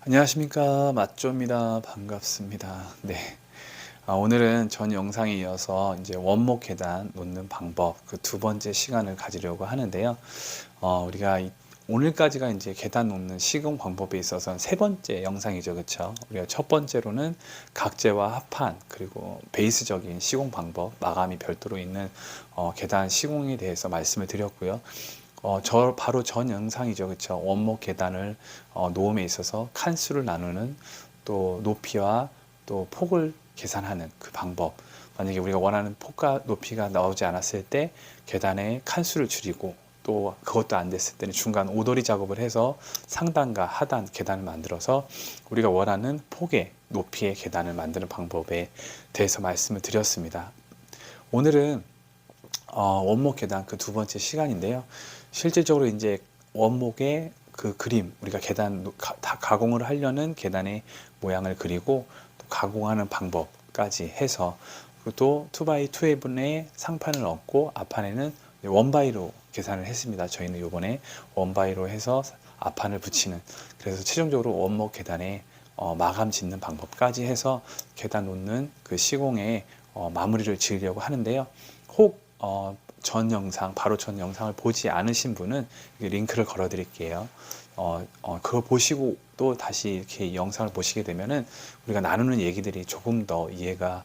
안녕하십니까, 맞조입니다. 반갑습니다. 네. 오늘은 전 영상에 이어서 이제 원목 계단 놓는 방법 그 두 번째 시간을 가지려고 하는데요. 우리가 오늘까지가 이제 계단 놓는 시공 방법에 있어서 세 번째 영상이죠, 그렇죠? 우리가 첫 번째로는 각재와 합판 그리고 베이스적인 시공 방법, 마감이 별도로 있는 계단 시공에 대해서 말씀을 드렸고요. 바로 전 영상이죠, 그렇죠? 원목 계단을 놓음에 있어서 칸수를 나누는, 또 높이와 또 폭을 계산하는 그 방법. 만약에 우리가 원하는 폭과 높이가 나오지 않았을 때 계단의 칸수를 줄이고, 또 그것도 안 됐을 때는 중간 오더리 작업을 해서 상단과 하단 계단을 만들어서 우리가 원하는 폭의 높이의 계단을 만드는 방법에 대해서 말씀을 드렸습니다. 오늘은 원목 계단 그 두 번째 시간인데요. 실질적으로 이제 원목의 그 그림, 우리가 계단 다 가공을 하려는 계단의 모양을 그리고 또 가공하는 방법까지 해서, 그리고 또 2x2의 상판을 얻고 앞판에는 원바이로 계산을 했습니다. 저희는 요번에 원바이로 해서 앞판을 붙이는, 그래서 최종적으로 원목 계단에 마감 짓는 방법까지 해서 계단 놓는 그 시공에 마무리를 지으려고 하는데요. 혹 바로 전 영상을 보지 않으신 분은 링크를 걸어 드릴게요. 그거 보시고 또 다시 이렇게 영상을 보시게 되면은 우리가 나누는 얘기들이 조금 더 이해가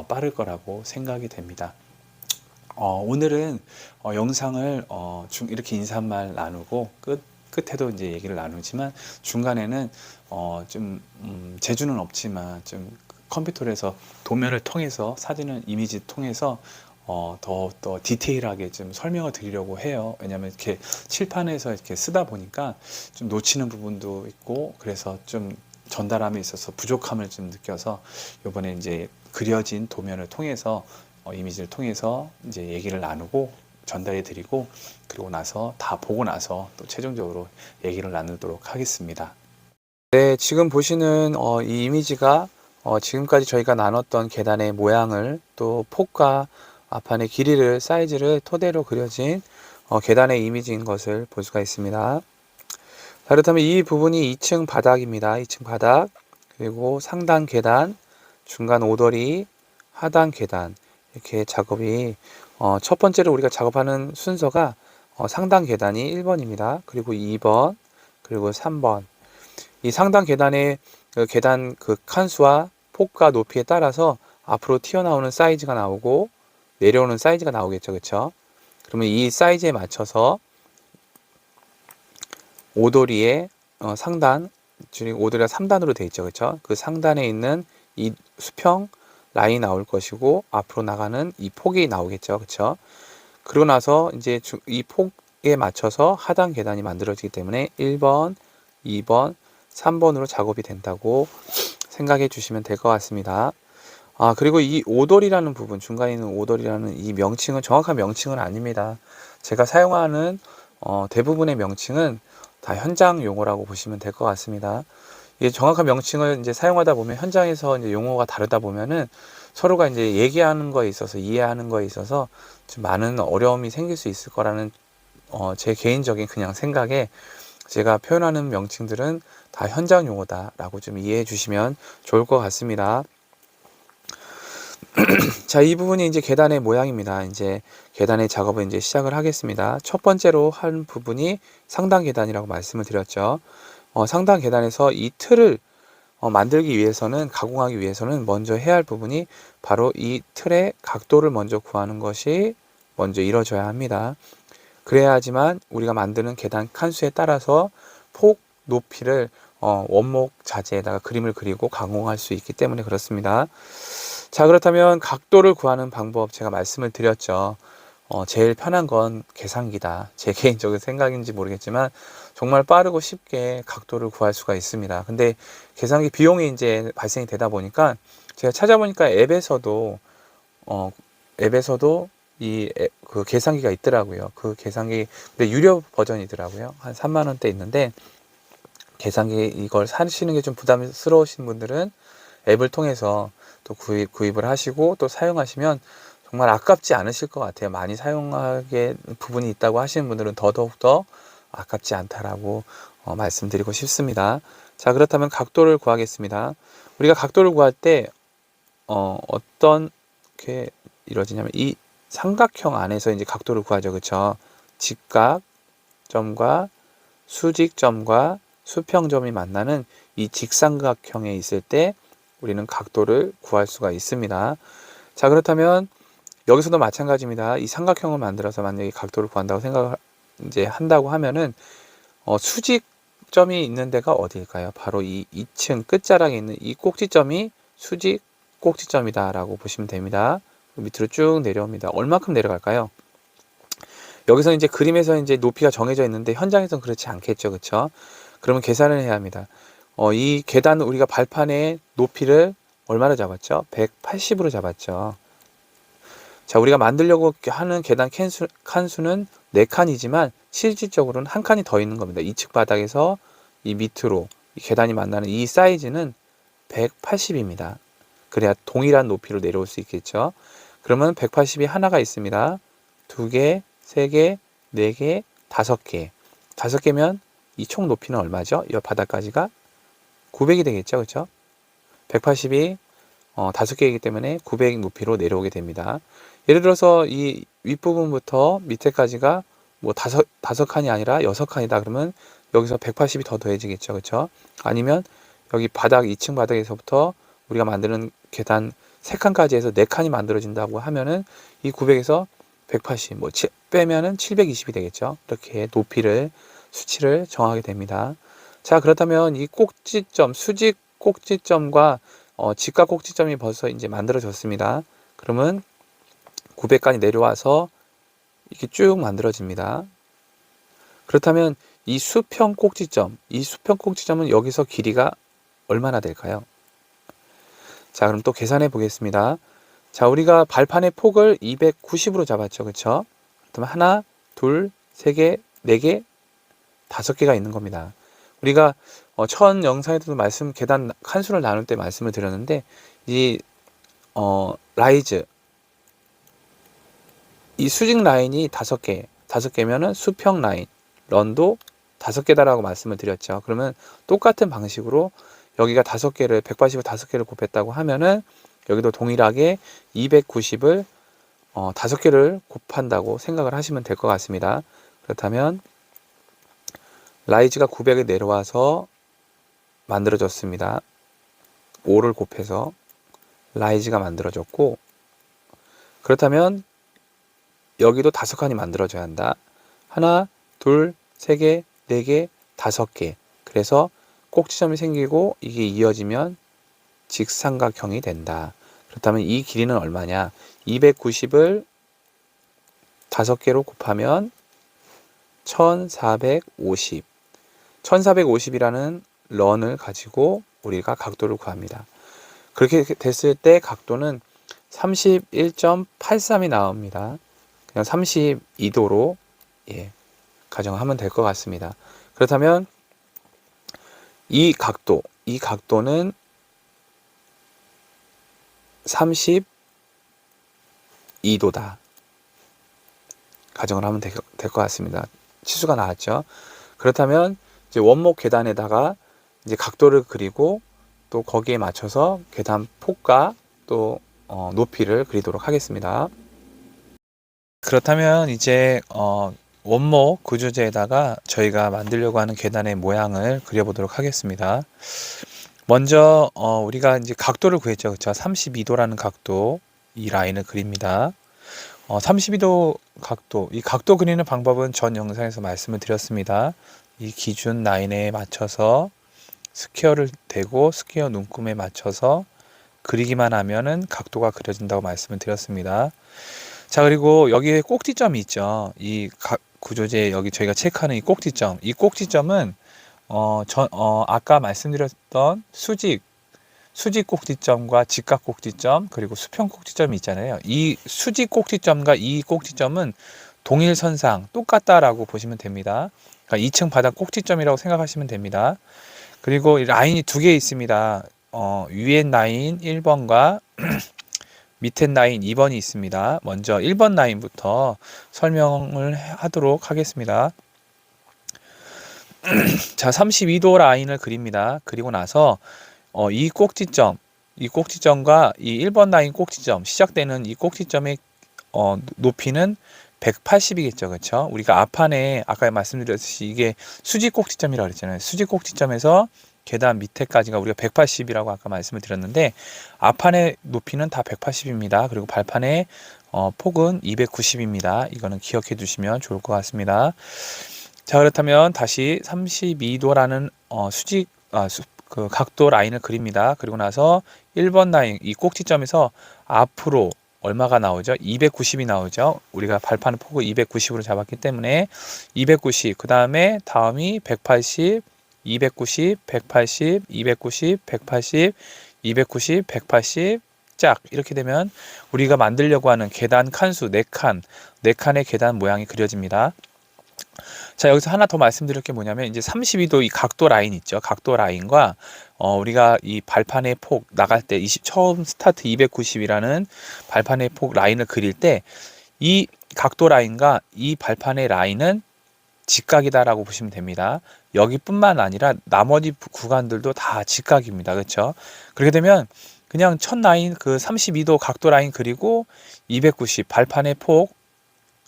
빠를 거라고 생각이 됩니다. 오늘은 영상을 이렇게 인사말 나누고 끝에도 이제 얘기를 나누지만, 중간에는 좀 재주는 없지만 좀 컴퓨터에서 도면을 통해서, 사진을 이미지 통해서 더 디테일하게 좀 설명을 드리려고 해요. 왜냐하면 이렇게 칠판에서 이렇게 쓰다 보니까 좀 놓치는 부분도 있고, 그래서 좀 전달함에 있어서 부족함을 좀 느껴서 이번에 이제 그려진 도면을 통해서 이미지를 통해서 이제 얘기를 나누고 전달해 드리고, 그리고 나서 다 보고 나서 또 최종적으로 얘기를 나누도록 하겠습니다. 네, 지금 보시는 이 이미지가 지금까지 저희가 나눴던 계단의 모양을, 또 폭과 앞판의 길이를, 사이즈를 토대로 그려진 계단의 이미지인 것을 볼 수가 있습니다. 자, 그렇다면 이 부분이 2층 바닥입니다. 2층 바닥, 그리고 상단 계단, 중간 오더리, 하단 계단, 이렇게 작업이 첫 번째로 우리가 작업하는 순서가 상단 계단이 1번입니다. 그리고 2번, 그리고 3번. 이 상단 계단의 계단 그 칸수와 폭과 높이에 따라서 앞으로 튀어나오는 사이즈가 나오고 내려오는 사이즈가 나오겠죠, 그렇죠? 그러면 이 사이즈에 맞춰서 오도리의 상단, 즉 오도리가 3단으로 되어 있죠, 그렇죠? 그 상단에 있는 이 수평 라인이 나올 것이고, 앞으로 나가는 이 폭이 나오겠죠, 그렇죠? 그러고 나서 이제 이 폭에 맞춰서 하단 계단이 만들어지기 때문에 1번, 2번, 3번으로 작업이 된다고 생각해 주시면 될 것 같습니다. 그리고 이 오돌이라는 부분, 중간에 있는 오돌이라는 이 명칭은 정확한 명칭은 아닙니다. 제가 사용하는 대부분의 명칭은 다 현장 용어라고 보시면 될 것 같습니다. 이 정확한 명칭을 이제 사용하다 보면, 현장에서 이제 용어가 다르다 보면은 서로가 이제 얘기하는 거에 있어서, 이해하는 거에 있어서 좀 많은 어려움이 생길 수 있을 거라는 제 개인적인 그냥 생각에, 제가 표현하는 명칭들은 다 현장 용어다라고 좀 이해해 주시면 좋을 것 같습니다. 자, 이 부분이 이제 계단의 모양입니다. 이제 계단의 작업을 이제 시작을 하겠습니다. 첫 번째로 한 부분이 상단 계단이라고 말씀을 드렸죠. 상단 계단에서 이 틀을 만들기 위해서는, 가공하기 위해서는 먼저 해야 할 부분이 바로 이 틀의 각도를 먼저 구하는 것이 먼저 이루어져야 합니다. 그래야지만 우리가 만드는 계단 칸수에 따라서 폭, 높이를 원목 자재에다가 그림을 그리고 가공할 수 있기 때문에 그렇습니다. 자, 그렇다면 각도를 구하는 방법 제가 말씀을 드렸죠. 제일 편한 건 계산기다. 제 개인적인 생각인지 모르겠지만 정말 빠르고 쉽게 각도를 구할 수가 있습니다. 근데 계산기 비용이 이제 발생이 되다 보니까, 제가 찾아보니까 앱에서도 그 계산기가 있더라고요. 그 계산기, 근데 유료 버전이더라고요. 한 3만 원대 있는데, 계산기 이걸 사시는 게 좀 부담스러우신 분들은 앱을 통해서 또 구입을 하시고 또 사용하시면 정말 아깝지 않으실 것 같아요. 많이 사용하게 부분이 있다고 하시는 분들은 더더욱 더 아깝지 않다라고 말씀드리고 싶습니다. 자, 그렇다면 각도를 구하겠습니다. 우리가 각도를 구할 때 어떻게 이루어지냐면 이 삼각형 안에서 이제 각도를 구하죠. 그렇죠? 직각점과 수직점과 수평점이 만나는 이 직삼각형에 있을 때 우리는 각도를 구할 수가 있습니다. 자, 그렇다면 여기서도 마찬가지입니다. 이 삼각형을 만들어서 만약에 각도를 구한다고 생각을 이제 한다고 하면은 수직점이 있는 데가 어디일까요? 바로 이 2층 끝자락에 있는 이 꼭지점이 수직 꼭지점이다라고 보시면 됩니다. 밑으로 쭉 내려옵니다. 얼마큼 내려갈까요? 여기서 이제 그림에서 이제 높이가 정해져 있는데 현장에서는 그렇지 않겠죠, 그렇죠? 그러면 계산을 해야 합니다. 이 계단 우리가 발판의 높이를 얼마로 잡았죠? 180으로 잡았죠. 자, 우리가 만들려고 하는 계단 칸수는 4칸이지만 실질적으로는 한 칸이 더 있는 겁니다. 2층 바닥에서 이 밑으로 이 계단이 만나는 이 사이즈는 180입니다. 그래야 동일한 높이로 내려올 수 있겠죠. 그러면 180이 하나가 있습니다. 2개, 3개, 4개, 5개. 5개면 이 총 높이는 얼마죠? 이 바닥까지가 900이 되겠죠. 그렇죠? 180이 5개이기 때문에 900 높이로 내려오게 됩니다. 예를 들어서 이 윗부분부터 밑에까지가 뭐 다섯 칸이 아니라 6칸이다. 그러면 여기서 180이 더 더해지겠죠. 그렇죠? 아니면 여기 바닥 2층 바닥에서부터 우리가 만드는 계단 3칸까지 해서 4칸이 만들어진다고 하면은 이 900에서 180, 빼면은 720이 되겠죠. 이렇게 높이를, 수치를 정하게 됩니다. 자, 그렇다면 이 꼭지점, 수직 꼭지점과 직각 꼭지점이 벌써 이제 만들어졌습니다. 그러면 900까지 내려와서 이렇게 쭉 만들어집니다. 그렇다면 이 수평 꼭지점은 여기서 길이가 얼마나 될까요? 자, 그럼 또 계산해 보겠습니다. 자, 우리가 발판의 폭을 290으로 잡았죠. 그렇죠? 그러면 하나, 둘, 세 개, 네 개, 5개가 있는 겁니다. 우리가 첫 영상에도 계단 칸수를 나눌 때 말씀을 드렸는데 이 라이즈 이 수직 라인이 5개면은 수평 라인 런도 5개다라고 말씀을 드렸죠. 그러면 똑같은 방식으로 여기가 5개를 180을 5개를 곱했다고 하면은 여기도 동일하게 290을 5개를 곱한다고 생각을 하시면 될 것 같습니다. 그렇다면 라이즈가 900에 내려와서 만들어졌습니다. 5를 곱해서 라이즈가 만들어졌고, 그렇다면 여기도 5칸이 만들어져야 한다. 하나, 둘, 세 개, 네 개, 5개. 그래서 꼭지점이 생기고 이게 이어지면 직삼각형이 된다. 그렇다면 이 길이는 얼마냐? 290을 5개로 곱하면 1450. 1450이라는 런을 가지고 우리가 각도를 구합니다. 그렇게 됐을 때 각도는 31.83이 나옵니다. 그냥 32도로 가정하면 될 것 같습니다. 그렇다면 이 각도는 32도다. 가정을 하면 될 것 같습니다. 치수가 나왔죠. 그렇다면 이제 원목 계단에다가 이제 각도를 그리고 또 거기에 맞춰서 계단 폭과 또 높이를 그리도록 하겠습니다. 그렇다면 이제 원목 구조재에다가 저희가 만들려고 하는 계단의 모양을 그려보도록 하겠습니다. 먼저 우리가 이제 각도를 구했죠. 그렇죠? 32도라는 각도, 이 라인을 그립니다. 32도 각도, 이 각도 그리는 방법은 전 영상에서 말씀을 드렸습니다. 이 기준 라인에 맞춰서 스퀘어를 대고 스퀘어 눈금에 맞춰서 그리기만 하면은 각도가 그려진다고 말씀을 드렸습니다. 자, 그리고 여기에 꼭지점이 있죠. 이 구조재 여기 저희가 체크하는 이 꼭지점은 아까 말씀드렸던 수직 꼭지점과 직각 꼭지점 그리고 수평 꼭지점이 있잖아요. 이 수직 꼭지점과 이 꼭지점은 동일선상 똑같다라고 보시면 됩니다. 그러니까 2층 바닥 꼭지점이라고 생각하시면 됩니다. 그리고 이 라인이 2개 있습니다. 위엔 라인 1번과 밑엔 라인 2번이 있습니다. 먼저 1번 라인부터 설명을 하도록 하겠습니다. 자, 32도 라인을 그립니다. 그리고 나서 이 꼭지점과 이 1번 라인 꼭지점, 시작되는 이 꼭지점의 높이는 180이겠죠. 그렇죠? 우리가 앞판에 아까 말씀드렸듯이 이게 수직 꼭지점이라고 그랬잖아요. 수직 꼭지점에서 계단 밑에까지가 우리가 180이라고 아까 말씀을 드렸는데, 앞판의 높이는 다 180입니다. 그리고 발판의 폭은 290입니다. 이거는 기억해 두시면 좋을 것 같습니다. 자, 그렇다면 다시 32도라는 그 각도 라인을 그립니다. 그리고 나서 1번 라인, 이 꼭지점에서 앞으로 얼마가 나오죠? 290이 나오죠. 우리가 발판 폭을 290으로 잡았기 때문에 290, 그 다음에 다음이 180, 290, 180, 290, 180, 290, 180, 짝 이렇게 되면 우리가 만들려고 하는 계단 칸수 4칸의 계단 모양이 그려집니다. 자, 여기서 하나 더 말씀드릴 게 뭐냐면, 이제 32도 이 각도 라인 있죠. 각도 라인과 우리가 이 발판의 폭 나갈 때 처음 스타트 290이라는 발판의 폭 라인을 그릴 때 이 각도 라인과 이 발판의 라인은 직각이다라고 보시면 됩니다. 여기뿐만 아니라 나머지 구간들도 다 직각입니다. 그렇죠? 그렇게 되면 그냥 첫 라인 그 32도 각도 라인 그리고 290 발판의 폭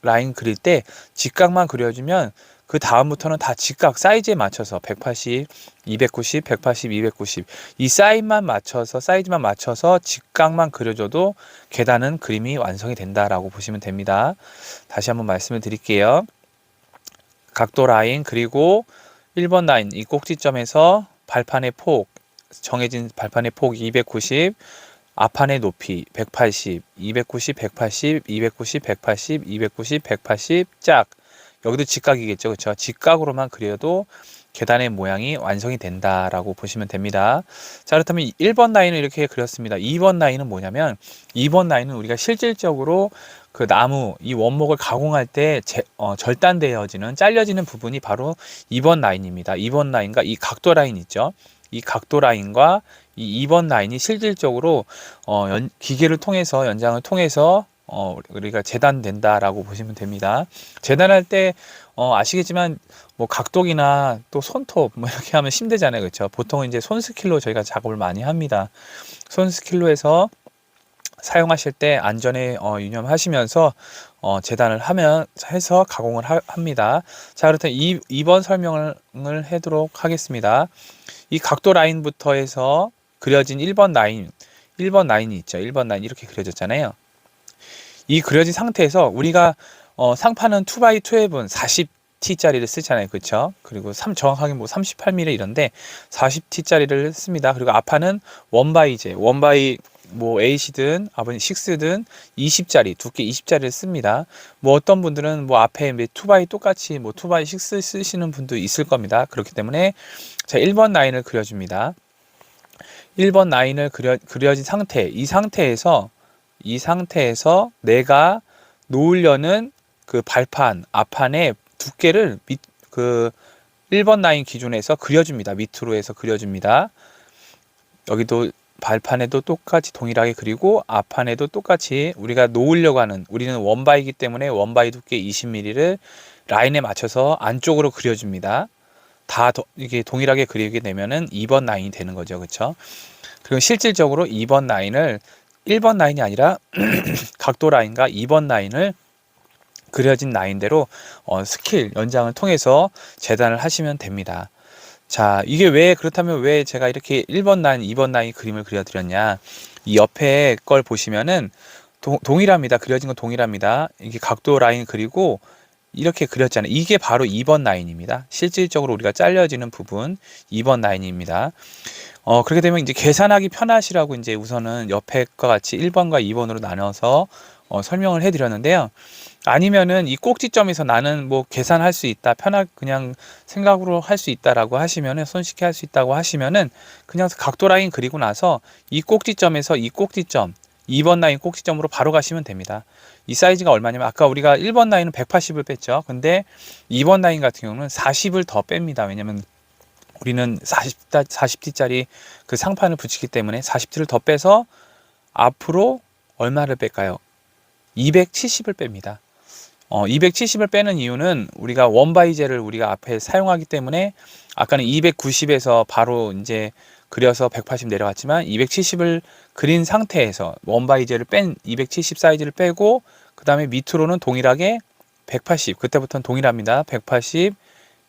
라인 그릴 때 직각만 그려주면 그 다음부터는 다 직각 사이즈에 맞춰서 180, 290, 180, 290 이 사이즈만 맞춰서 직각만 그려줘도 계단은 그림이 완성이 된다라고 보시면 됩니다. 다시 한번 말씀을 드릴게요. 각도 라인 그리고 1번 라인 이 꼭지점에서 발판의 폭 정해진 발판의 폭 290, 앞판의 높이 180, 290, 180, 290, 180, 290, 180, 짝. 여기도 직각이겠죠. 그렇죠? 직각으로만 그려도 계단의 모양이 완성이 된다라고 보시면 됩니다. 자, 그렇다면 1번 라인을 이렇게 그렸습니다. 2번 라인은 뭐냐면 2번 라인은 우리가 실질적으로 그 나무 이 원목을 가공할 때 절단되어지는 잘려지는 부분이 바로 2번 라인입니다. 2번 라인과 이 각도 라인 있죠. 이 각도 라인과 이 2번 라인이 실질적으로 기계를 통해서 연장을 통해서 우리가 재단된다라고 보시면 됩니다. 재단할 때 아시겠지만 뭐 각도기나 또 손톱 뭐 이렇게 하면 힘들잖아요. 그렇죠? 보통은 이제 손 스킬로 저희가 작업을 많이 합니다. 손 스킬로 해서 사용하실 때 안전에 유념하시면서 재단을 해서 가공을 합니다. 자, 그렇다면 2번 설명을 하도록 하겠습니다. 이 각도 라인부터 해서 그려진 1번 라인이 있죠. 1번 라인 이렇게 그려졌잖아요. 이 그려진 상태에서 우리가 상판은 2x2앱은 40T짜리를 쓰잖아요. 그렇죠? 그리고 정확하게 뭐 38mm 이런데 40T짜리를 씁니다. 그리고 앞판은 1x 뭐 8이든 아버님 6든 20짜리 두께 20짜리를 씁니다. 뭐 어떤 분들은 뭐 앞에 2x 똑같이 뭐 2x6 쓰시는 분도 있을 겁니다. 그렇기 때문에 자 1번 라인을 그려줍니다. 1번 라인을 그려진 상태, 이 상태에서 내가 놓으려는 그 발판, 앞판의 두께를 그 1번 라인 기준에서 그려줍니다. 밑으로 해서 그려줍니다. 여기도 발판에도 똑같이 동일하게 그리고 앞판에도 똑같이 우리가 놓으려고 하는 우리는 원바이기 때문에 원바이 두께 20mm를 라인에 맞춰서 안쪽으로 그려줍니다. 이게 동일하게 그리게 되면은 2번 라인이 되는 거죠. 그렇죠? 그리고 실질적으로 2번 라인을 1번 라인이 아니라 각도 라인과 2번 라인을 그려진 라인대로 스킬 연장을 통해서 재단을 하시면 됩니다. 자, 이게 그렇다면 왜 제가 이렇게 1번 라인, 2번 라인 그림을 그려드렸냐. 이 옆에 걸 보시면은 동일합니다. 그려진 건 동일합니다. 이게 각도 라인 그리고 이렇게 그렸잖아요. 이게 바로 2번 라인입니다. 실질적으로 우리가 잘려지는 부분 2번 라인입니다. 그렇게 되면 이제 계산하기 편하시라고 이제 우선은 옆에과 같이 1번과 2번으로 나눠서 설명을 해드렸는데요. 아니면은 이 꼭지점에서 나는 뭐 계산할 수 있다, 그냥 생각으로 할 수 있다라고 하시면은 손쉽게 할 수 있다고 하시면은 그냥 각도 라인 그리고 나서 이 꼭지점에서 이 꼭지점 2번 라인 꼭지점으로 바로 가시면 됩니다. 이 사이즈가 얼마냐면 아까 우리가 1번 라인은 180을 뺐죠. 근데 2번 라인 같은 경우는 40을 더 뺍니다. 왜냐면 우리는 40T짜리 그 상판을 붙이기 때문에 40T를 더 빼서 앞으로 얼마를 뺄까요? 270을 뺍니다. 270을 빼는 이유는 우리가 원바이젤을 우리가 앞에 사용하기 때문에 아까는 290에서 바로 이제 그려서 180 내려갔지만 270을 그린 상태에서 원바이젤을 뺀 270 사이즈를 빼고 그 다음에 밑으로는 동일하게 180 그때부터는 동일합니다. 180,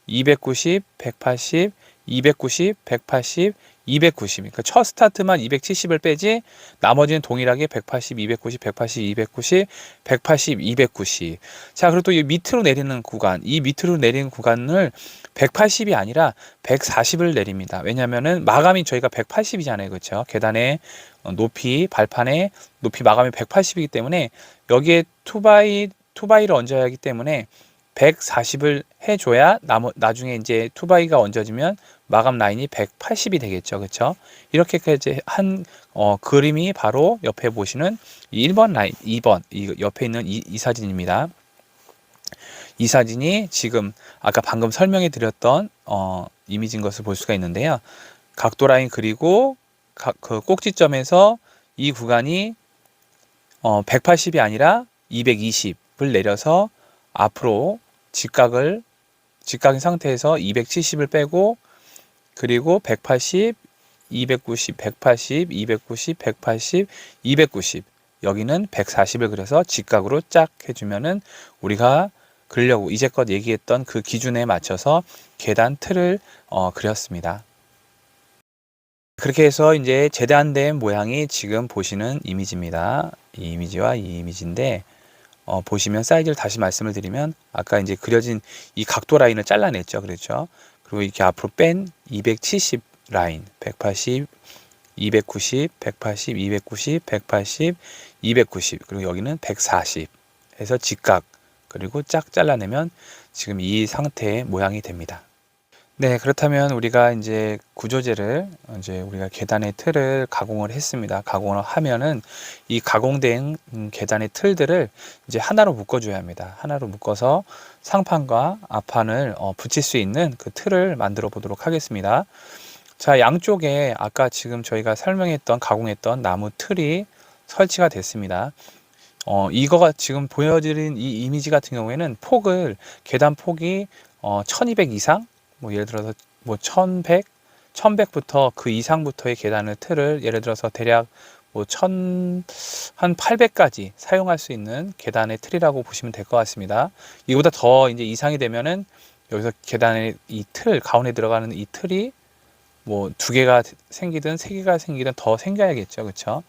290, 180, 290, 180, 290. 그러니까 첫 스타트만 270을 빼지 나머지는 동일하게 180, 290, 180, 290, 180, 290. 자, 그리고 또 이 밑으로 내리는 구간, 이 밑으로 내리는 구간을 180이 아니라 140을 내립니다. 왜냐면은 마감이 저희가 180이잖아요. 그렇죠? 계단의 높이, 발판의 높이 마감이 180이기 때문에 여기에 투바이를 얹어야 하기 때문에 140을 해줘야 나중에 이제 투바이가 얹어지면 마감 라인이 180이 되겠죠. 그렇죠? 이렇게까지 한 그림이 바로 옆에 보시는 1번 라인, 2번 이 옆에 있는 이 사진입니다. 이 사진이 지금 아까 방금 설명해 드렸던 이미지인 것을 볼 수가 있는데요. 각도 라인 그리고 그 꼭지점에서 이 구간이 180이 아니라 220을 내려서 앞으로 직각인 상태에서 270을 빼고 그리고 180, 290, 180, 290, 180, 290 여기는 140을 그려서 직각으로 쫙 해주면은 우리가 그리려고 이제껏 얘기했던 그 기준에 맞춰서 계단 틀을 그렸습니다. 그렇게 해서 이제 재단된 모양이 지금 보시는 이미지입니다. 이 이미지와 이 이미지인데 보시면 사이즈를 다시 말씀을 드리면 아까 이제 그려진 이 각도 라인을 잘라냈죠. 그렇죠? 그리고 이렇게 앞으로 뺀 270 라인, 180, 290, 180, 290, 180, 290 그리고 여기는 140 해서 직각 그리고 쫙 잘라내면 지금 이 상태의 모양이 됩니다. 네, 그렇다면 우리가 이제 구조재를 이제 우리가 계단의 틀을 가공을 했습니다. 가공을 하면은 이 가공된 계단의 틀들을 이제 하나로 묶어줘야 합니다. 하나로 묶어서 상판과 앞판을 붙일 수 있는 그 틀을 만들어 보도록 하겠습니다. 자, 양쪽에 아까 지금 저희가 설명했던 가공했던 나무 틀이 설치가 됐습니다. 이거가 지금 보여드린 이 이미지 같은 경우에는 계단 폭이 1200 이상 뭐 예를 들어서 뭐 1100부터 그 이상부터의 계단의 틀을 예를 들어서 대략 뭐 한 800까지 사용할 수 있는 계단의 틀이라고 보시면 될 것 같습니다. 이보다 더 이제 이상이 되면은 여기서 계단의 이 틀 가운데 들어가는 이 틀이 뭐 2개가 생기든 3개가 생기든 더 생겨야겠죠. 그렇죠?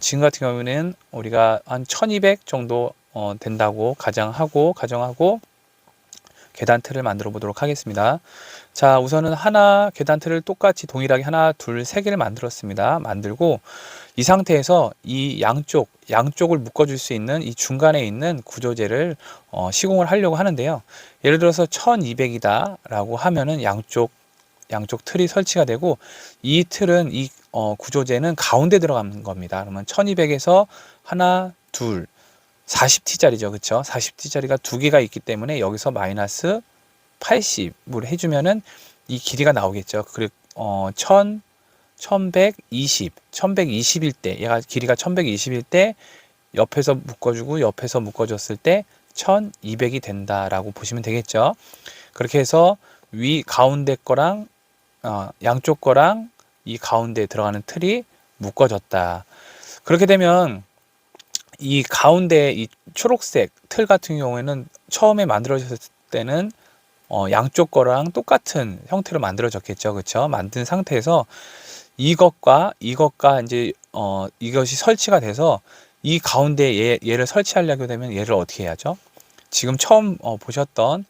지금 같은 경우에는 우리가 한 1200 정도 된다고 가정하고 계단 틀을 만들어 보도록 하겠습니다. 자, 우선은 계단 틀을 똑같이 동일하게 하나, 둘, 세 개를 만들었습니다. 만들고 이 상태에서 이 양쪽을 묶어줄 수 있는 이 중간에 있는 구조재를 시공을 하려고 하는데요. 예를 들어서 1200이다 라고 하면은 양쪽 틀이 설치가 되고 이 틀은 이 구조재는 가운데 들어가는 겁니다. 그러면 1200에서 하나, 둘, 40T짜리죠. 그쵸? 40T짜리가 2개가 있기 때문에 여기서 마이너스 80을 해주면은 이 길이가 나오겠죠. 그리고 1120일 때 얘가 길이가 1120일 때 옆에서 묶어줬을 때 1200이 된다라고 보시면 되겠죠. 그렇게 해서 가운데 거랑 양쪽 거랑 이 가운데 들어가는 틀이 묶어졌다. 그렇게 되면 이 가운데 이 초록색 틀 같은 경우에는 처음에 만들어졌을 때는 양쪽 거랑 똑같은 형태로 만들어졌겠죠. 그렇죠? 만든 상태에서 이것과 이제 이것이 설치가 돼서 이 가운데 얘를 설치하려고 되면 얘를 어떻게 해야죠? 지금 처음 보셨던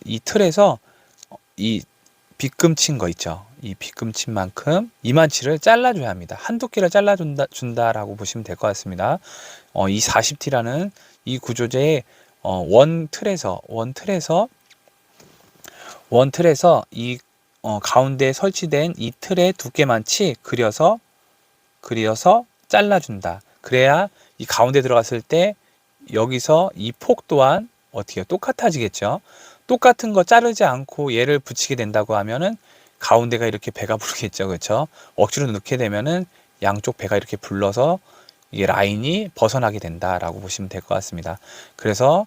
이 틀에서 이 빗금친 거 있죠. 이 빗금친 만큼 이만치를 잘라줘야 합니다. 한두 개를 잘라준다라고 보시면 될 것 같습니다. 이 40T라는 이 구조재의 원 틀에서 이 가운데 설치된 이 틀의 두께만치 그려서 잘라준다. 그래야 이 가운데 들어갔을 때 여기서 이 폭 또한 어떻게 똑같아지겠죠. 똑같은 거 자르지 않고 얘를 붙이게 된다고 하면은 가운데가 이렇게 배가 부르겠죠. 그렇죠? 억지로 넣게 되면은 양쪽 배가 이렇게 불러서 이게 라인이 벗어나게 된다라고 보시면 될 것 같습니다. 그래서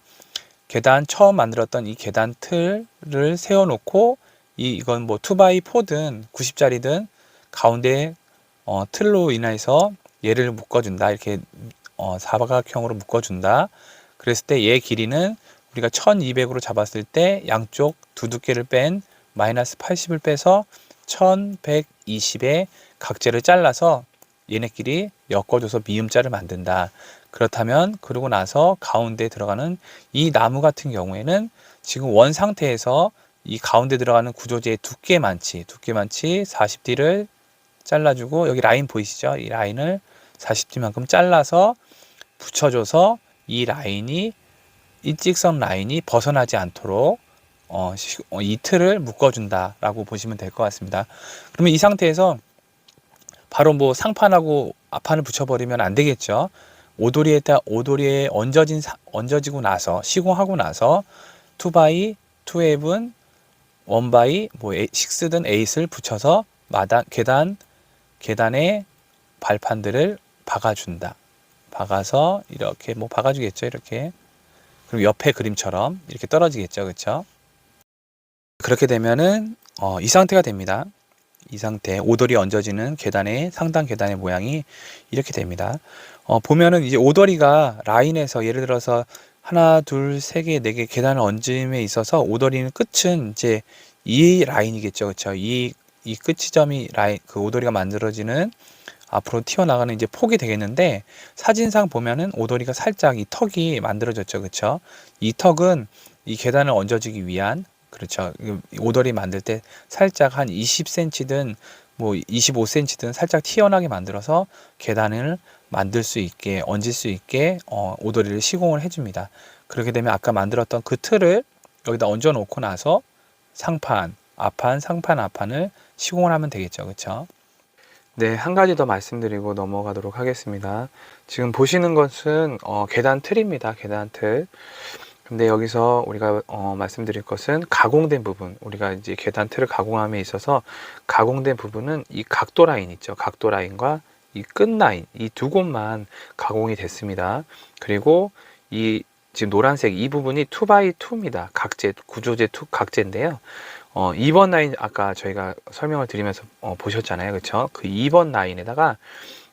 계단 처음 만들었던 이 계단 틀을 세워놓고 이건 뭐 2x4든 90짜리든 가운데 틀로 인해서 얘를 묶어준다. 이렇게 사각형으로 묶어준다. 그랬을 때 얘 길이는 우리가 1200으로 잡았을 때 양쪽 두 두께를 뺀 마이너스 80을 빼서 1120의 각재를 잘라서 얘네끼리 엮어줘서 미음자를 만든다. 그렇다면 그러고 나서 가운데 들어가는 이 나무 같은 경우에는 지금 원 상태에서 이 가운데 들어가는 구조재의 두께만치 40D를 잘라주고, 여기 라인 보이시죠? 이 라인을 40D만큼 잘라서 붙여줘서 이 라인이, 일직선 라인이 벗어나지 않도록 이 틀을 묶어준다라고 보시면 될 것 같습니다. 그러면 이 상태에서 바로 뭐 상판하고 앞판을 붙여버리면 안 되겠죠. 오도리에 얹어지고 나서, 시공하고 나서 2x, 2앱은 1x, 뭐 6든 8을 붙여서 계단에 발판들을 박아준다. 박아서 이렇게 뭐 박아주겠죠. 이렇게. 그럼 옆에 그림처럼 이렇게 떨어지겠죠. 그렇죠? 그렇게 되면은 이 상태가 됩니다. 이 상태, 오돌이 얹어지는 상단 계단의 모양이 이렇게 됩니다. 보면은 이제 오돌이가 라인에서 예를 들어서 하나, 둘, 세 개, 네 개 계단을 얹음에 있어서 오돌이는 끝은 이제 이 라인이겠죠. 그렇죠? 이 끝 지점이 그 오돌이가 만들어지는 앞으로 튀어나가는 이제 폭이 되겠는데, 사진상 보면은 오돌이가 살짝 이 턱이 만들어졌죠. 그렇죠? 이 턱은 이 계단을 얹어주기 위한, 그렇죠. 오돌이 만들 때 살짝 한 20cm든 뭐 25cm든 살짝 튀어나게 만들어서 계단을 만들 수 있게, 얹을 수 있게 오돌이를 시공을 해줍니다. 그렇게 되면 아까 만들었던 그 틀을 여기다 얹어 놓고 나서 상판, 앞판을 시공을 하면 되겠죠. 그렇죠? 네, 한 가지 더 말씀드리고 넘어가도록 하겠습니다. 지금 보시는 것은 계단 틀입니다. 계단 틀. 근데 여기서 우리가 말씀드릴 것은 가공된 부분, 우리가 이제 계단 틀을 가공함에 있어서 가공된 부분은 이 각도 라인 있죠. 각도 라인과 이 끝 라인, 이 두 곳만 가공이 됐습니다. 그리고 이 지금 노란색 이 부분이 2x2입니다. 각재, 구조재 각재인데요. 2번 라인 아까 저희가 설명을 드리면서 보셨잖아요. 그렇죠? 그 2번 라인에다가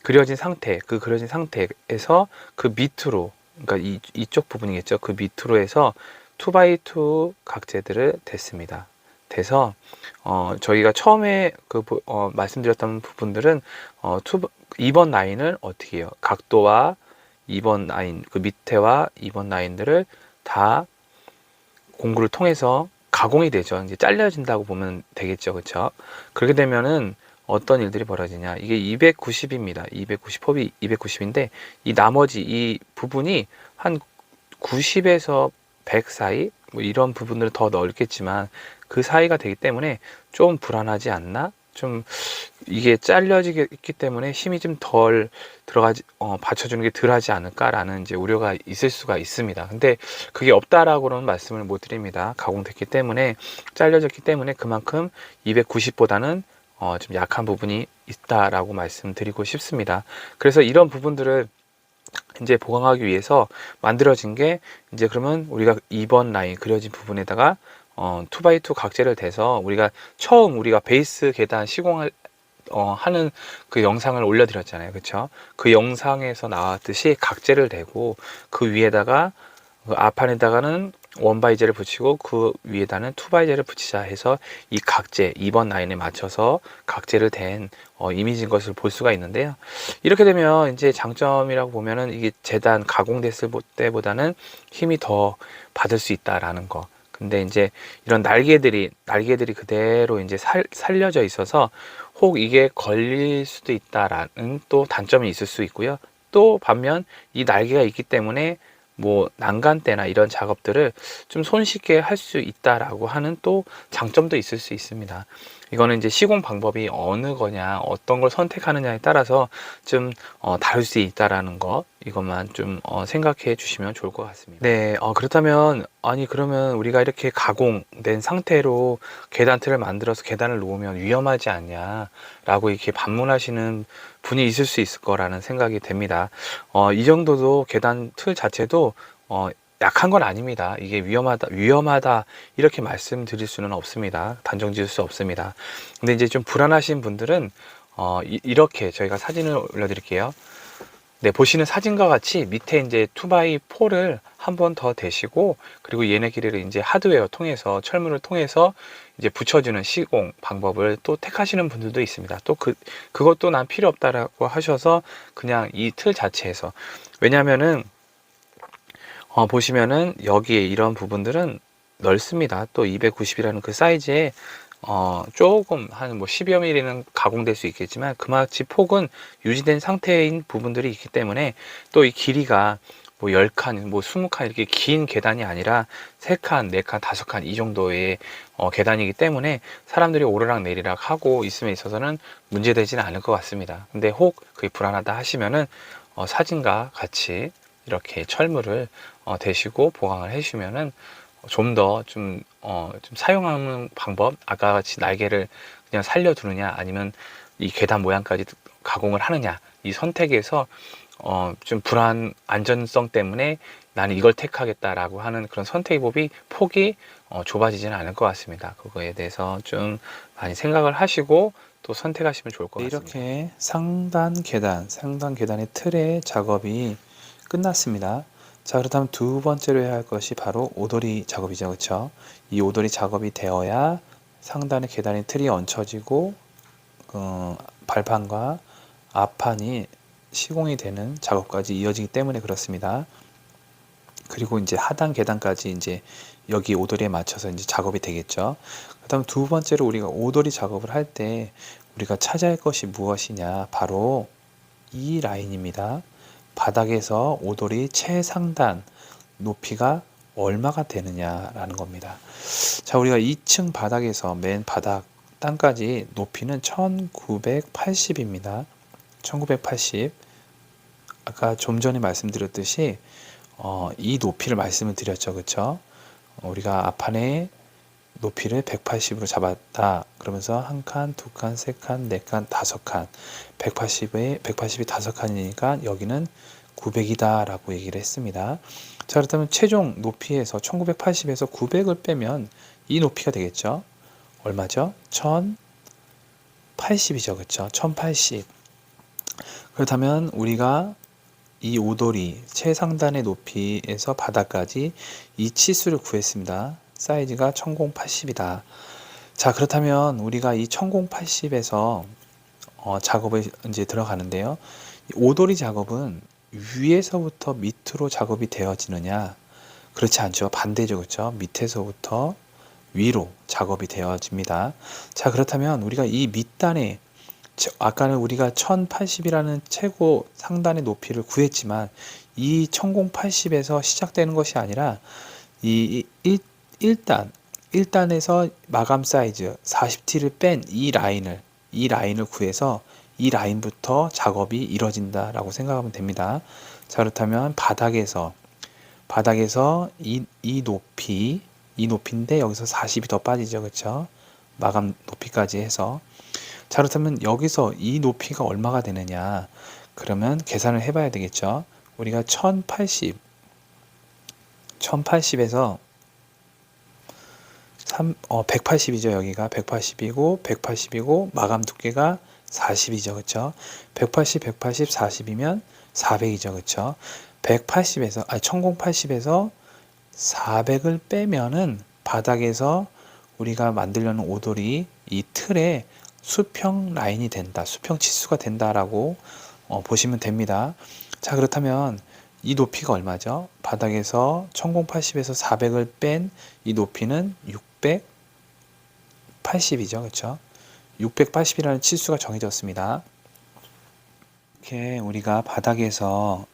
그려진 상태에서 그 밑으로, 그러니까 이쪽 부분이겠죠. 그 밑으로 해서 2x2 각재들을 댔습니다. 돼서 저희가 처음에 말씀드렸던 부분들은 2번 라인을 어떻게 해요? 각도와 2번 라인, 그 밑에와 2번 라인들을 다 공구를 통해서 가공이 되죠. 이제 잘려진다고 보면 되겠죠. 그렇죠? 그렇게 되면은 어떤 일들이 벌어지냐. 이게 290입니다. 290, 폭이 290인데 이 나머지 이 부분이 한 90에서 100 사이, 뭐 이런 부분을 더 넓겠지만 그 사이가 되기 때문에 좀 불안하지 않나? 좀 이게 잘려지기 때문에 힘이 좀 덜 받쳐주는 게 덜 하지 않을까라는 이제 우려가 있을 수가 있습니다. 근데 그게 없다라고는 말씀을 못 드립니다. 가공됐기 때문에, 잘려졌기 때문에 그만큼 290보다는 좀 약한 부분이 있다라고 말씀드리고 싶습니다. 그래서 이런 부분들을 이제 보강하기 위해서 만들어진 게, 이제 그러면 우리가 2번 라인 그려진 부분에다가 2x2 각재를 대서 우리가 베이스 계단 시공을 하는 그 영상을 올려드렸잖아요. 그쵸? 그 영상에서 나왔듯이 각재를 대고 그 위에다가 그 앞판에다가는 1x제를 붙이고 그 위에다는 2x제를 붙이자 해서 이 각재 2번 라인에 맞춰서 각재를 댄 이미지인 것을 볼 수가 있는데요. 이렇게 되면 이제 장점이라고 보면은 이게 재단 가공됐을 때보다는 힘이 더 받을 수 있다라는 거. 근데 이제 이런 날개들이 그대로 이제 살려져 있어서 혹 이게 걸릴 수도 있다라는 또 단점이 있을 수 있고요. 또 반면 이 날개가 있기 때문에 뭐 난간대나 이런 작업들을 좀 손쉽게 할 수 있다라고 하는 또 장점도 있을 수 있습니다. 이거는 이제 시공 방법이 어느 거냐, 어떤 걸 선택하느냐에 따라서 좀 다를 수 있다라는 거, 이것만 좀 생각해 주시면 좋을 것 같습니다. 네, 그렇다면 그러면 우리가 이렇게 가공된 상태로 계단틀을 만들어서 계단을 놓으면 위험하지 않냐라고 이렇게 반문하시는 분이 있을 수 있을 거라는 생각이 됩니다. 이 정도도 계단 틀 자체도 약한 건 아닙니다. 이게 위험하다 이렇게 말씀드릴 수는 없습니다. 단정 지을 수 없습니다. 근데 이제 좀 불안하신 분들은 이렇게 저희가 사진을 올려드릴게요. 네, 보시는 사진과 같이 밑에 이제 2x4를 한 번 더 대시고, 그리고 얘네 길이를 이제 하드웨어 통해서, 철문을 통해서 이제 붙여주는 시공 방법을 또 택하시는 분들도 있습니다. 또 그것도 난 필요 없다라고 하셔서 그냥 이 틀 자체에서, 왜냐면은 보시면은 여기에 이런 부분들은 넓습니다. 또 290이라는 그 사이즈에 조금 한 뭐 10여 미리는 가공될 수 있겠지만 그마치 폭은 유지된 상태인 부분들이 있기 때문에, 또 이 길이가 뭐 10칸, 뭐 20칸 이렇게 긴 계단이 아니라 3칸, 4칸, 5칸 이 정도의 계단이기 때문에 사람들이 오르락 내리락 하고 있음에 있어서는 문제되지는 않을 것 같습니다. 근데 혹 그게 불안하다 하시면은 사진과 같이 이렇게 철물을 대시고 보강을 해주시면은 좀 더 좀 사용하는 방법, 아까 같이 날개를 그냥 살려두느냐 아니면 이 계단 모양까지 가공을 하느냐, 이 선택에서 좀 안전성 때문에 나는 이걸 택하겠다라고 하는 그런 선택의 폭이 좁아지지는 않을 것 같습니다. 그거에 대해서 좀 많이 생각을 하시고 또 선택하시면 좋을 것 같습니다. 이렇게 상단 계단의 틀의 작업이 끝났습니다. 자, 그렇다면 두 번째로 해야 할 것이 바로 오도리 작업이죠. 그렇죠? 이 오도리 작업이 되어야 상단의 계단의 틀이 얹혀지고 발판과 앞판이 시공이 되는 작업까지 이어지기 때문에 그렇습니다. 그리고 이제 하단 계단까지 이제 여기 오도리에 맞춰서 이제 작업이 되겠죠. 그다음 두 번째로 우리가 오도리 작업을 할 때 우리가 찾아야 할 것이 무엇이냐? 바로 이 라인입니다. 바닥에서 오도리 최상단 높이가 얼마가 되느냐라는 겁니다. 자, 우리가 2층 바닥에서 맨 바닥 땅까지 높이는 1980입니다. 1980. 아까 좀 전에 말씀드렸듯이 이 높이를 말씀을 드렸죠. 그렇죠? 우리가 앞판에 높이를 180으로 잡았다. 그러면서 한 칸, 두 칸, 세 칸, 네 칸, 다섯 칸. 180이 다섯 칸이니까 여기는 900이다 라고 얘기를 했습니다. 자, 그렇다면 최종 높이에서 1980에서 900을 빼면 이 높이가 되겠죠. 얼마죠? 1080이죠. 그렇죠? 1080. 그렇다면 우리가 이 오도리 최상단의 높이에서 바닥까지 이 치수를 구했습니다. 사이즈가 1080이다. 자, 그렇다면 우리가 이 1080에서 작업에 이제 들어가는데요. 오도리 작업은 위에서부터 밑으로 작업이 되어지느냐? 그렇지 않죠. 반대죠. 그렇죠? 밑에서부터 위로 작업이 되어집니다. 자, 그렇다면 우리가 이 밑단에, 아까는 우리가 1080이라는 최고 상단의 높이를 구했지만 이 1080에서 시작되는 것이 아니라 이 1단에서 마감 사이즈 40T를 뺀 이 라인을 구해서 이 라인부터 작업이 이루어진다라고 생각하면 됩니다. 자, 그렇다면 바닥에서 이 높이인데 여기서 40이 더 빠지죠. 그렇죠? 마감 높이까지 해서. 자, 그렇다면 여기서 이 높이가 얼마가 되느냐? 그러면 계산을 해봐야 되겠죠. 우리가 1080에서 180이죠. 여기가 180이고 마감 두께가 40이죠. 그렇죠? 180, 40이면 400이죠. 그렇죠? 1080에서 400을 빼면은 바닥에서 우리가 만들려는 오돌이 이 틀에 수평 라인이 된다. 수평 치수가 된다라고 보시면 됩니다. 자, 그렇다면 이 높이가 얼마죠? 바닥에서 1080에서 400을 뺀 이 높이는 680이죠. 그렇죠? 680이라는 치수가 정해졌습니다. 이렇게 우리가 바닥에서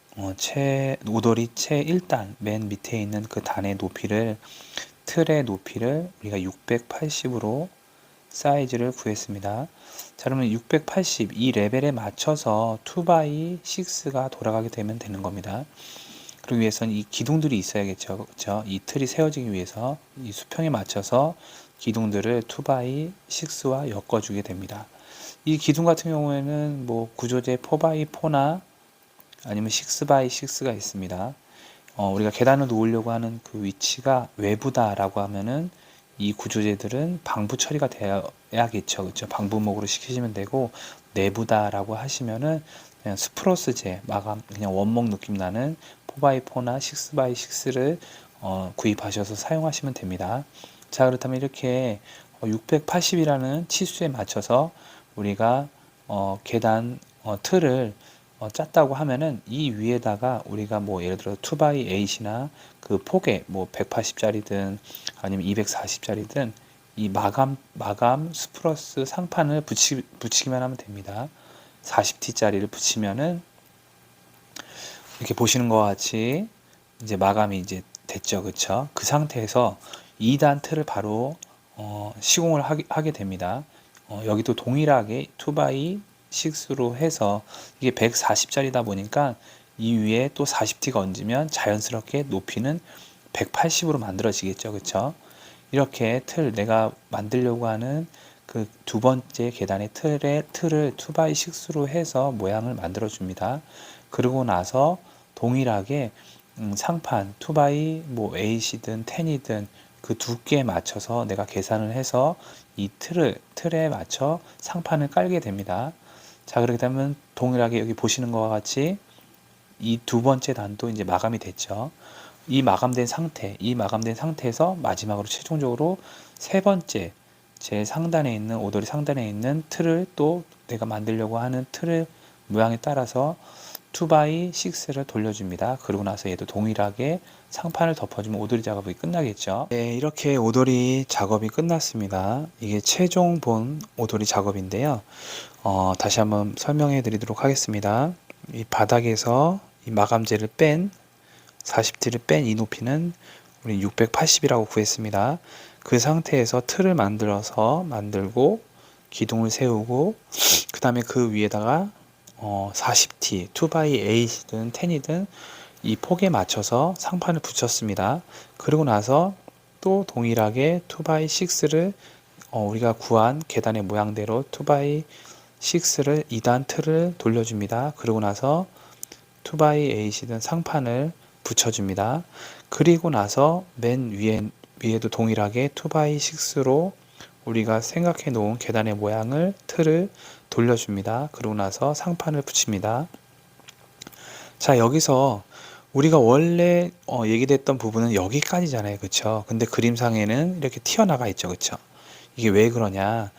오돌이 최 1단 맨 밑에 있는 그 단의 틀의 높이를 우리가 680으로 사이즈를 구했습니다. 자, 그러면 680 이 레벨에 맞춰서 2x6가 돌아가게 되면 되는 겁니다. 그러기 위해서는 이 기둥들이 있어야겠죠. 그렇죠? 이 틀이 세워지기 위해서 이 수평에 맞춰서 기둥들을 2x6와 엮어주게 됩니다. 이 기둥 같은 경우에는 뭐 구조제 4x4나 아니면 6x6가 있습니다. 우리가 계단을 놓으려고 하는 그 위치가 외부다라고 하면은 이 구조재들은 방부 처리가 되어야겠죠. 그렇죠? 방부목으로 시키시면 되고, 내부다라고 하시면은 그냥 스프로스재 마감, 그냥 원목 느낌 나는 4x4나 6x6를 구입하셔서 사용하시면 됩니다. 자, 그렇다면 이렇게 680이라는 치수에 맞춰서 우리가 계단 틀을 짰다고 하면은 이 위에다가 우리가 뭐 예를 들어 2x8이나 그 폭에 뭐 180짜리든 아니면 240짜리든 이 마감 스프러스 상판을 붙이기만 하면 됩니다. 40T짜리를 붙이면은 이렇게 보시는 것과 같이 이제 마감이 이제 됐죠. 그쵸? 그 상태에서 2단 틀을 바로 시공을 하게 됩니다. 여기도 동일하게 2x6로 해서 이게 140짜리다 보니까 이 위에 또 40T가 얹으면 자연스럽게 높이는 180으로 만들어지겠죠. 그쵸? 이렇게 내가 만들려고 하는 그 두 번째 계단의 틀을 2x6로 해서 모양을 만들어 줍니다. 그러고 나서 동일하게 상판 2x 뭐 8이든 10이든 그 두께에 맞춰서 내가 계산을 해서 이 틀에 맞춰 상판을 깔게 됩니다. 자, 그렇게 되면 동일하게 여기 보시는 것과 같이 이 두 번째 단도 이제 마감이 됐죠. 이 마감된 상태에서 마지막으로 최종적으로 세 번째 제 상단에 있는 오돌이 상단에 있는 틀을 또 내가 만들려고 하는 틀의 모양에 따라서 2x6를 돌려줍니다. 그러고 나서 얘도 동일하게 상판을 덮어주면 오돌이 작업이 끝나겠죠. 네, 이렇게 오돌이 작업이 끝났습니다. 이게 최종 본 오돌이 작업인데요. 다시 한번 설명해 드리도록 하겠습니다. 이 바닥에서 이 마감재를 40T를 뺀 이 높이는 우리 680이라고 구했습니다. 그 상태에서 틀을 만들고 기둥을 세우고 그 다음에 그 위에다가 40T 2x8이든 10이든 이 폭에 맞춰서 상판을 붙였습니다. 그리고 나서 또 동일하게 2x6를 우리가 구한 계단의 모양대로 2x6를 2단 틀을 돌려줍니다. 그리고 나서 2x8이든 상판을 붙여줍니다. 그리고 나서 맨 위에도 동일하게 2x6로 우리가 생각해 놓은 계단의 모양을 틀을 돌려줍니다. 그러고 나서 상판을 붙입니다. 자, 여기서 우리가 원래 얘기됐던 부분은 여기까지잖아요. 그쵸? 근데 그림상에는 이렇게 튀어나가 있죠. 그쵸? 이게 왜 그러냐?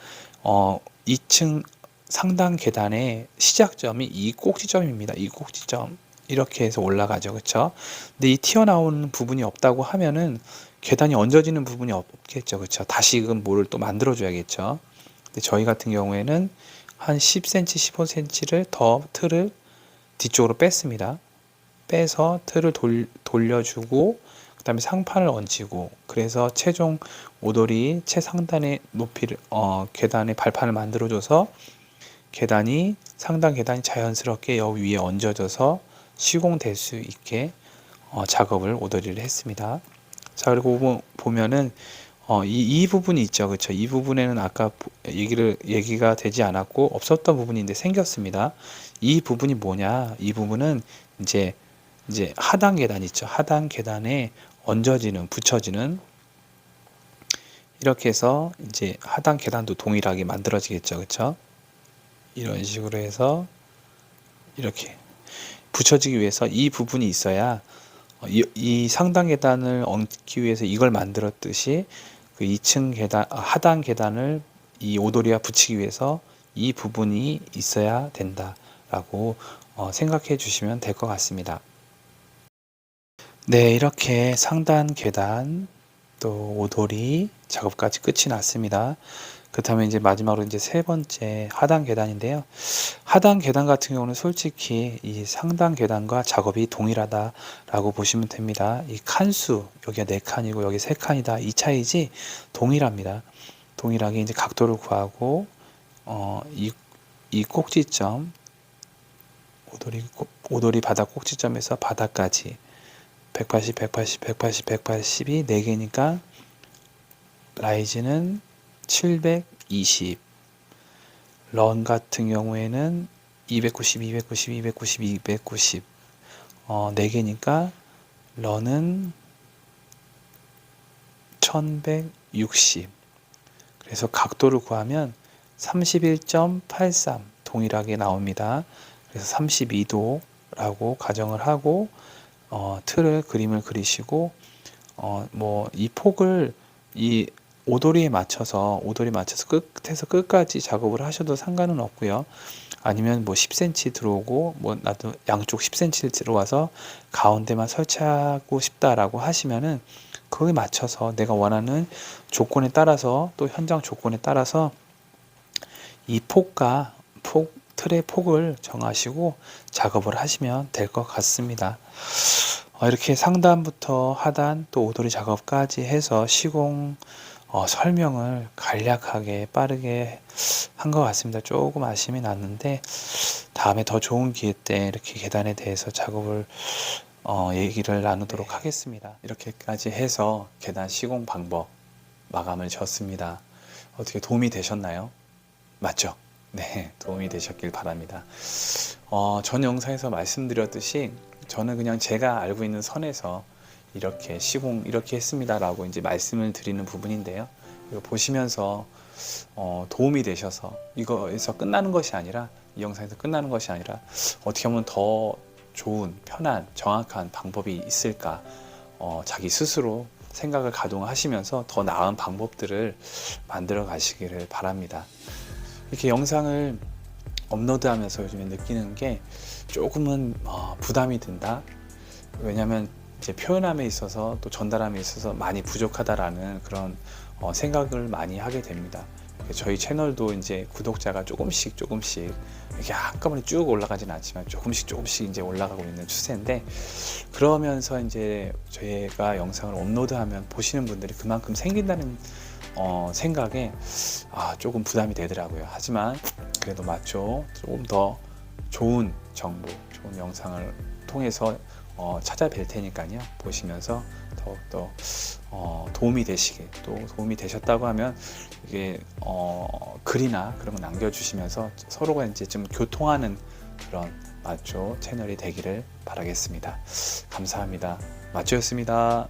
2층 상단 계단의 시작점이 이 꼭지점입니다. 이 꼭지점. 이렇게 해서 올라가죠. 그쵸? 근데 이 튀어나오는 부분이 없다고 하면은 계단이 얹어지는 부분이 없겠죠. 그쵸? 다시금 뭐를 또 만들어 줘야겠죠. 근데 저희 같은 경우에는 한 10cm, 15cm를 더 틀을 뒤쪽으로 뺐습니다. 빼서 틀을 돌려주고 그 다음에 상판을 얹히고, 그래서 최종 오돌이 최상단의 높이를 계단의 발판을 만들어줘서 상단 계단이 자연스럽게 여기 위에 얹어져서 시공될 수 있게 작업을 오돌이를 했습니다. 자, 그리고 보면은 이 부분이 있죠. 그렇죠? 이 부분에는 아까 얘기가 되지 않았고 없었던 부분인데 생겼습니다. 이 부분이 뭐냐? 이 부분은 이제 하단 계단 있죠. 하단 계단에 붙여지는 이렇게 해서 이제 하단 계단도 동일하게 만들어지겠죠. 그렇죠? 이런 식으로 해서 이렇게 붙여지기 위해서 이 부분이 있어야 이 상단 계단을 얹기 위해서 이걸 만들었듯이 그 2층 계단, 하단 계단을 이 오도리와 붙이기 위해서 이 부분이 있어야 된다라고 생각해 주시면 될 것 같습니다. 네, 이렇게 상단 계단 또 오도리 작업까지 끝이 났습니다. 그렇다면 이제 마지막으로 이제 세 번째 하단 계단인데요. 하단 계단 같은 경우는 솔직히 이 상단 계단과 작업이 동일하다라고 보시면 됩니다. 이 칸수 여기가 4칸이고 여기 3칸이다 이 차이지 동일합니다. 동일하게 이제 각도를 구하고 이 꼭지점 오도리 바닥 꼭지점에서 바닥까지 180, 180, 180, 180이 4개니까 라이즈는 720, 런 같은 경우에는 290, 290, 290, 290 4개니까 런은 1160. 그래서 각도를 구하면 31.83 동일하게 나옵니다. 그래서 32도라고 가정을 하고 틀을 그림을 그리시고 뭐 이 폭을 이 오도리에 맞춰서 끝에서 끝까지 작업을 하셔도 상관은 없고요. 아니면 뭐 10cm 들어오고 뭐 나도 양쪽 10cm 들어와서 가운데만 설치하고 싶다라고 하시면은 그거에 맞춰서 내가 원하는 조건에 따라서 또 현장 조건에 따라서 이 틀의 폭을 정하시고 작업을 하시면 될 것 같습니다. 이렇게 상단부터 하단 또 오도리 작업까지 해서 시공 설명을 간략하게 빠르게 한 것 같습니다. 조금 아쉬움이 났는데 다음에 더 좋은 기회 때 이렇게 계단에 대해서 작업을 얘기를 나누도록 하겠습니다. 이렇게까지 해서 계단 시공 방법 마감을 지었습니다. 어떻게 도움이 되셨나요? 맞죠? 네, 도움이 되셨길 바랍니다. 전 영상에서 말씀드렸듯이 저는 그냥 제가 알고 있는 선에서 이렇게 시공 이렇게 했습니다 라고 이제 말씀을 드리는 부분인데요. 이거 보시면서 도움이 되셔서 이거에서 끝나는 것이 아니라 이 영상에서 끝나는 것이 아니라 어떻게 하면 더 좋은 편한 정확한 방법이 있을까 자기 스스로 생각을 가동하시면서 더 나은 방법들을 만들어 가시기를 바랍니다. 이렇게 영상을 업로드하면서 요즘에 느끼는 게 조금은 부담이 든다. 왜냐하면 이제 표현함에 있어서 또 전달함에 있어서 많이 부족하다라는 그런 생각을 많이 하게 됩니다. 저희 채널도 이제 구독자가 조금씩 이렇게 한꺼번에 쭉 올라가지는 않지만 조금씩 이제 올라가고 있는 추세인데, 그러면서 이제 저희가 영상을 업로드하면 보시는 분들이 그만큼 생긴다는 생각에 조금 부담이 되더라고요. 하지만 그래도 맞죠. 조금 더 좋은 정보, 좋은 영상을 통해서 찾아뵐 테니까요. 보시면서 더욱더 도움이 되시게, 또 도움이 되셨다고 하면 이게 글이나 그런 거 남겨주시면서 서로가 이제 좀 교통하는 그런 맞죠 채널이 되기를 바라겠습니다. 감사합니다. 맞죠였습니다.